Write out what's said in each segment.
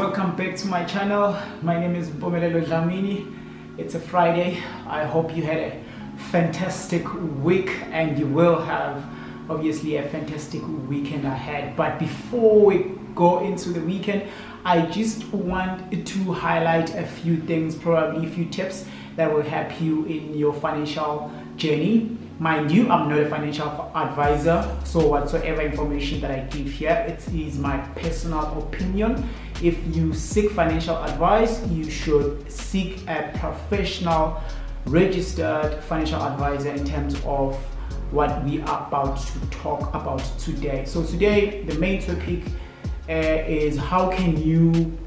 welcome back to my channel. My name is Bomelelo Dlamini. It's a Friday. I hope you had a fantastic week and you will have obviously a fantastic weekend ahead. But before we go into the weekend, I just want to highlight a few things, probably a few tips that will help you in your financial journey. Mind you, I'm not a financial advisor, so whatsoever information that I give here, it is my personal opinion. If you seek financial advice, you should seek a professional registered financial advisor in terms of what we are about to talk about today. So today the main topic is how can you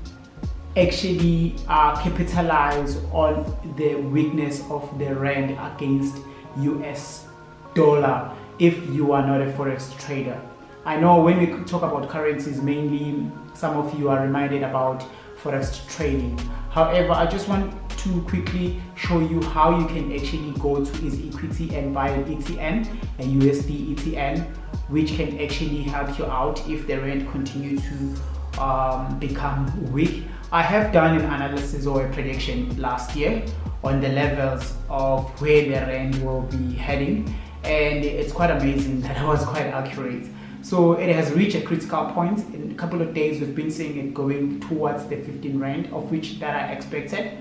actually capitalize on the weakness of the rand against US dollar if you are not a forex trader. I know when we talk about currencies, mainly some of you are reminded about forex trading. However, I just want to quickly show you how you can actually go to easyequity and buy an ETN, a USD ETN, which can actually help you out if the rand continue to become weak. I have done an analysis or a prediction last year on the levels of where the rand will be heading, and it's quite amazing that I was quite accurate. So it has reached a critical point. In a couple of days we've been seeing it going towards the 15 rand, of which that I expected,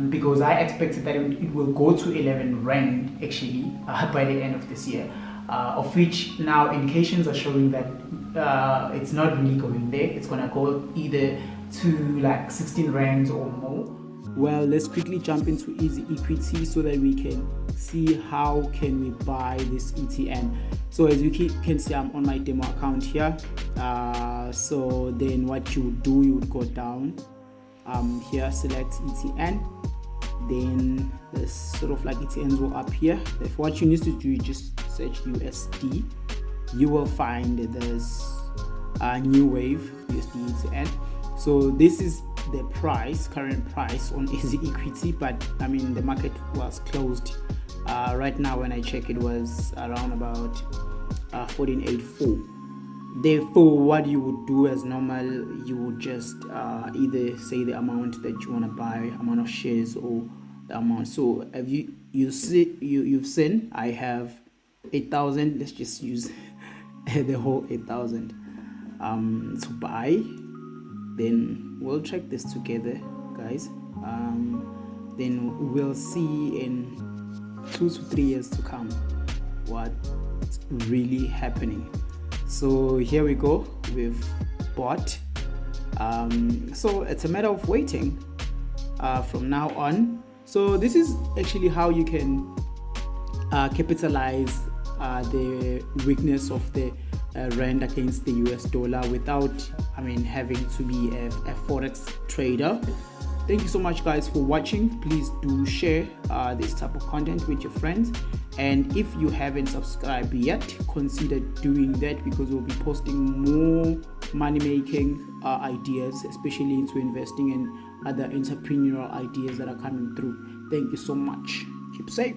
because I expected that it will go to 11 rand actually by the end of this year, of which now indications are showing that it's not really going there. It's gonna go either to like 16 rands or more. Well, let's quickly jump into easyequity so that we can see how can we buy this ETN. So as you can see, I'm on my demo account here. So then what you would do, you would go down here, select ETN, then there's sort of like ETNs will appear. If what you need to do, you just search USD, you will find that there's a new wave USD ETN. So this is the price, current price on easyequity, but I mean the market was closed right now. When I check, it was around about 14.84. Therefore, what you would do as normal, you would just either say the amount that you want to buy, amount of shares, or the amount. So if you've seen I have 8,000. Let's just use the whole 8,000 to buy. Then we'll check this together, guys. Then we'll see in 2 to 3 years to come what's really happening. So here we go, we've bought. So it's a matter of waiting from now on. So this is actually how you can capitalize the weakness of the rand against the US dollar without, having to be a forex trader. Thank you so much, guys, for watching. Please do share this type of content with your friends, and if you haven't subscribed yet, consider doing that, because we'll be posting more money making ideas, especially into investing and other entrepreneurial ideas that are coming through. Thank you so much. Keep safe.